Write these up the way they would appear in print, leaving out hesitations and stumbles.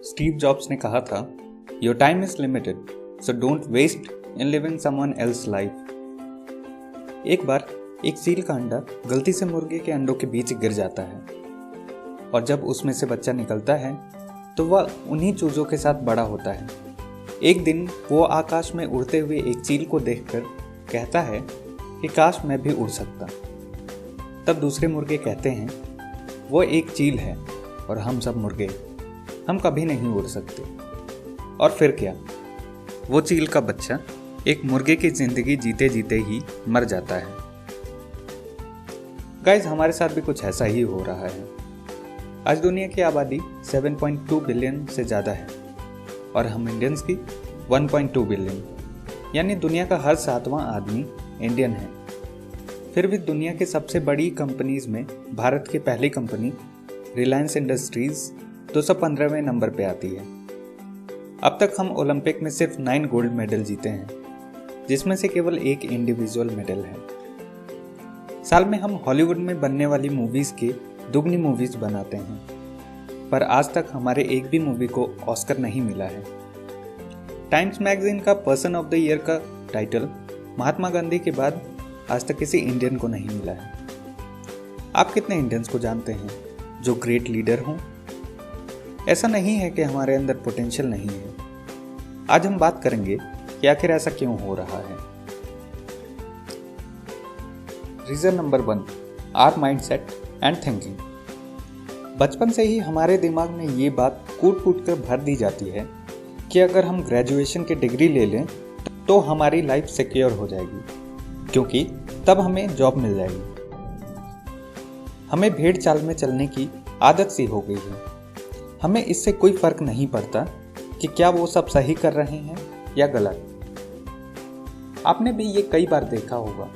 Steve jobs ने कहा था, your time is limited, so don't waste in living someone else life. एक बार एक चील का अंडा गलती से मुर्गे के अंडों के बीच गिर जाता है और जब उसमें से बच्चा निकलता है तो वह उन्हीं चूजों के साथ बड़ा होता है। एक दिन वो आकाश में उड़ते हुए एक चील को देखकर कहता है कि काश मैं भी उड़ सकता। तब दूसरे मुर्गे कहते हैं, वो एक चील है और हम सब मुर्गे, हम कभी नहीं उड़ सकते। और फिर क्या, वो चील का बच्चा एक मुर्गे की जिंदगी जीते जीते ही मर जाता है। गाइस, हमारे साथ भी कुछ ऐसा ही हो रहा है। आज दुनिया की आबादी 7.2 बिलियन से ज़्यादा है और हम इंडियंस की 1.2 बिलियन, यानी दुनिया का हर 7वां आदमी इंडियन है। फिर भी दुनिया के सबसे बड़ी कंपनीज में भारत की पहली कंपनी रिलायंस इंडस्ट्रीज 215वें नंबर पे आती है। अब तक हम ओलंपिक में सिर्फ 9 गोल्ड मेडल जीते हैं, जिसमें से केवल एक इंडिविजुअल मेडल है। साल में हम हॉलीवुड में बनने वाली मूवीज के दुगनी मूवीज बनाते हैं, पर आज तक हमारे एक भी मूवी को ऑस्कर नहीं मिला है। टाइम्स मैगजीन का पर्सन ऑफ द ईयर का टाइटल महात्मा गांधी के बाद आज तक किसी इंडियन को नहीं मिला है। आप कितने इंडियंस को जानते हैं जो ग्रेट लीडर हों? ऐसा नहीं है कि हमारे अंदर पोटेंशियल नहीं है। आज हम बात करेंगे कि आखिर ऐसा क्यों हो रहा है। Reason number 1, our mindset and thinking. बचपन से ही हमारे दिमाग में ये बात कूट कूट कर भर दी जाती है कि अगर हम ग्रेजुएशन की डिग्री ले लें तो हमारी लाइफ सिक्योर हो जाएगी, क्योंकि तब हमें जॉब मिल जाएगी। हमें भेड़ चाल में चलने की आदत सी हो गई है। हमें इससे कोई फर्क नहीं पड़ता कि क्या वो सब सही कर रहे हैं या गलत। आपने भी ये कई बार देखा होगा,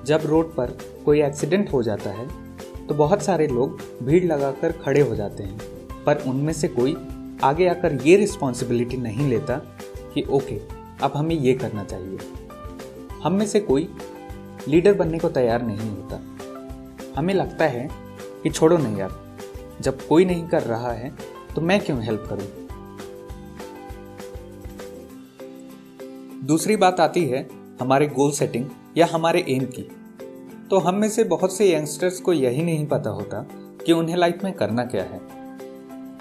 जब रोड पर कोई एक्सीडेंट हो जाता है तो बहुत सारे लोग भीड़ लगाकर खड़े हो जाते हैं, पर उनमें से कोई आगे आकर ये रिस्पॉन्सिबिलिटी नहीं लेता कि ओके, अब हमें ये करना चाहिए। हम में से कोई लीडर बनने को तैयार नहीं होता। हमें लगता है कि छोड़ो नहीं यार, जब कोई नहीं कर रहा है तो मैं क्यों हेल्प करूं। दूसरी बात आती है हमारे गोल सेटिंग या हमारे एम की। तो हम में से बहुत से यंगस्टर्स को यही नहीं पता होता कि उन्हें लाइफ में करना क्या है,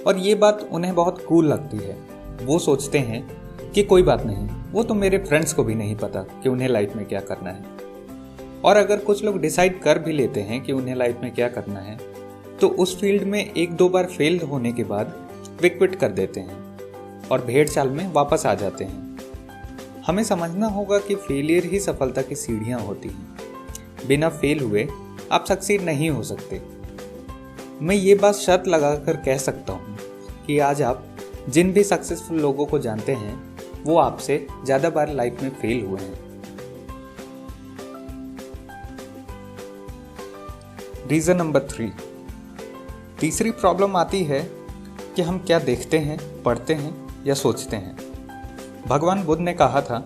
और ये बात उन्हें बहुत कूल लगती है। वो सोचते हैं कि कोई बात नहीं, वो तो मेरे फ्रेंड्स को भी नहीं पता कि उन्हें लाइफ में क्या करना है। और अगर कुछ लोग डिसाइड कर भी लेते हैं कि उन्हें लाइफ में क्या करना है, तो उस फील्ड में 1-2 बार फेल होने के बाद वे क्विट कर देते हैं और भेड़ चाल में वापस आ जाते हैं। हमें समझना होगा कि फेलियर ही सफलता की सीढ़ियां होती हैं। बिना फेल हुए आप सक्सीड नहीं हो सकते। मैं ये बात शर्त लगाकर कह सकता हूँ कि आज आप जिन भी सक्सेसफुल लोगों को जानते हैं वो आपसे ज़्यादा बार लाइफ में फेल हुए हैं। रीज़न नंबर 3, तीसरी प्रॉब्लम आती है कि हम क्या देखते हैं, पढ़ते हैं या सोचते हैं। भगवान बुद्ध ने कहा था,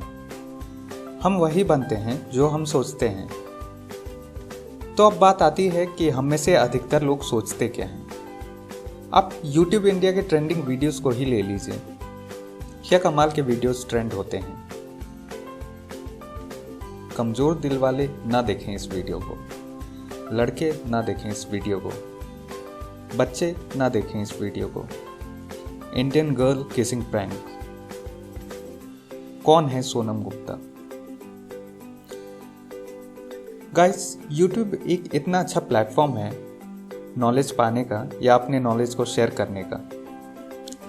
हम वही बनते हैं जो हम सोचते हैं। तो अब बात आती है कि हम में से अधिकतर लोग सोचते क्या हैं। आप YouTube इंडिया के ट्रेंडिंग वीडियोस को ही ले लीजिए, क्या कमाल के वीडियोस ट्रेंड होते हैं। कमजोर दिल वाले ना देखें इस वीडियो को, लड़के ना देखें इस वीडियो को, बच्चे ना देखें इस वीडियो को। इंडियन गर्ल किसिंग प्रैंक, कौन है सोनम गुप्ता। गाइस, YouTube एक इतना अच्छा प्लेटफॉर्म है नॉलेज पाने का या अपने नॉलेज को शेयर करने का,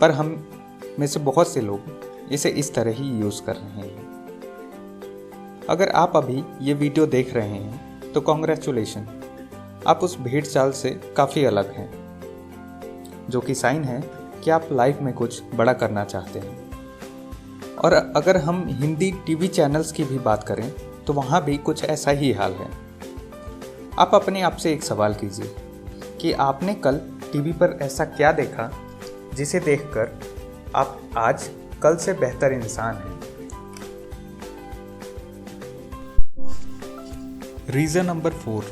पर हम में से बहुत से लोग इसे इस तरह ही यूज़ कर रहे हैं। अगर आप अभी ये वीडियो देख रहे हैं तो कॉन्ग्रेचुलेशन, आप उस भेड़ चाल से काफ़ी अलग हैं, जो कि साइन है कि आप लाइफ में कुछ बड़ा करना चाहते हैं। और अगर हम हिंदी टीवी चैनल्स की भी बात करें तो वहाँ भी कुछ ऐसा ही हाल है। आप अपने आप से एक सवाल कीजिए कि आपने कल टीवी पर ऐसा क्या देखा जिसे देखकर आप आज कल से बेहतर इंसान हैं। Reason number 4,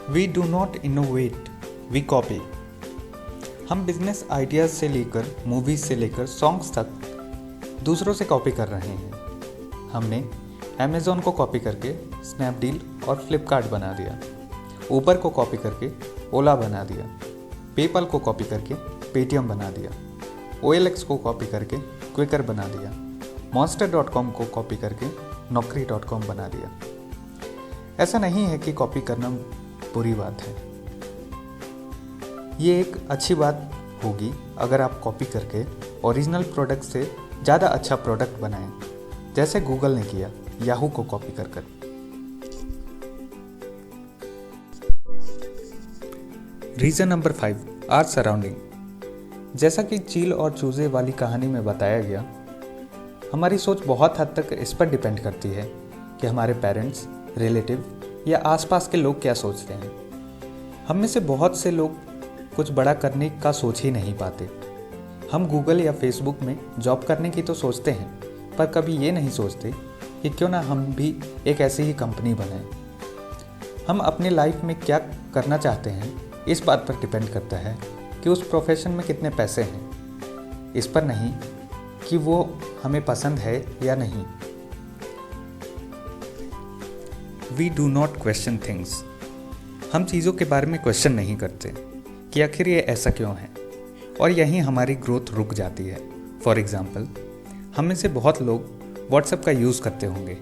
we do not innovate, we copy. हम बिजनेस आइडियाज से लेकर मूवीज से लेकर सॉन्ग्स तक दूसरों से कॉपी कर रहे हैं। हमने अमेज़ॉन को कॉपी करके स्नैपडील और फ्लिपकार्ट बना दिया, ऊबर को कॉपी करके ओला बना दिया, पेपल को कॉपी करके पेटीएम बना दिया, OLX को कॉपी करके क्विकर बना दिया, monster.com को कॉपी करके naukri.com बना दिया। ऐसा नहीं है कि कॉपी करना बुरी बात है, ये एक अच्छी बात होगी अगर आप कॉपी करके ओरिजिनल प्रोडक्ट से ज़्यादा अच्छा प्रोडक्ट बनाएं, जैसे गूगल ने किया याहू को कॉपी कर। Reason number 5, our surrounding. जैसा कि चील और चूजे वाली कहानी में बताया गया, हमारी सोच बहुत हद तक इस पर डिपेंड करती है कि हमारे पेरेंट्स, रिलेटिव या आसपास के लोग क्या सोचते हैं। हम में से बहुत से लोग कुछ बड़ा करने का सोच ही नहीं पाते। हम गूगल या फेसबुक में जॉब करने की तो सोचते हैं, पर कभी ये नहीं सोचते कि क्यों ना हम भी एक ऐसी ही कंपनी बनाएं। हम अपने लाइफ में क्या करना चाहते हैं इस बात पर डिपेंड करता है कि उस प्रोफेशन में कितने पैसे हैं, इस पर नहीं कि वो हमें पसंद है या नहीं। We do not question things. हम चीज़ों के बारे में क्वेश्चन नहीं करते कि आखिर ये ऐसा क्यों है, और यहीं हमारी ग्रोथ रुक जाती है। फॉर एग्ज़ाम्पल, हम में से बहुत लोग व्हाट्सएप का यूज़ करते होंगे,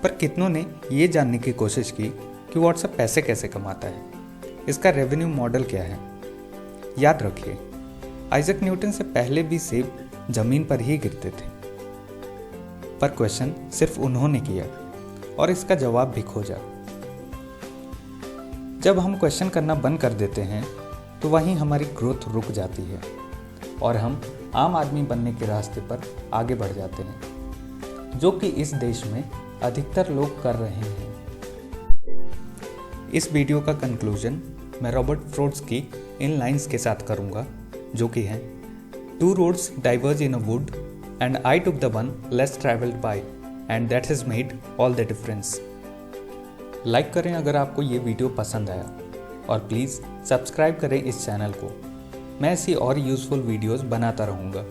पर कितनों ने ये जानने की कोशिश की कि व्हाट्सएप पैसे कैसे कमाता है, इसका रेवेन्यू मॉडल क्या है। याद रखिए, आइजक न्यूटन से पहले भी सेब जमीन पर ही गिरते थे, पर क्वेश्चन सिर्फ उन्होंने किया और इसका जवाब भी खोजा। जब हम क्वेश्चन करना बंद कर देते हैं तो वहीं हमारी ग्रोथ रुक जाती है और हम आम आदमी बनने के रास्ते पर आगे बढ़ जाते हैं, जो कि इस देश में अधिकतर लोग कर रहे हैं। इस वीडियो का कंक्लूजन मैं रॉबर्ट फ्रोड्स की इन लाइंस के साथ करूंगा, जो कि हैं, 2 roads diverge in a wood and I took the one less traveled by and that has made all the difference। Like करें अगर आपको ये वीडियो पसंद आया और प्लीज़ सब्सक्राइब करें इस चैनल को। मैं ऐसी और यूज़फुल वीडियोस बनाता रहूँगा।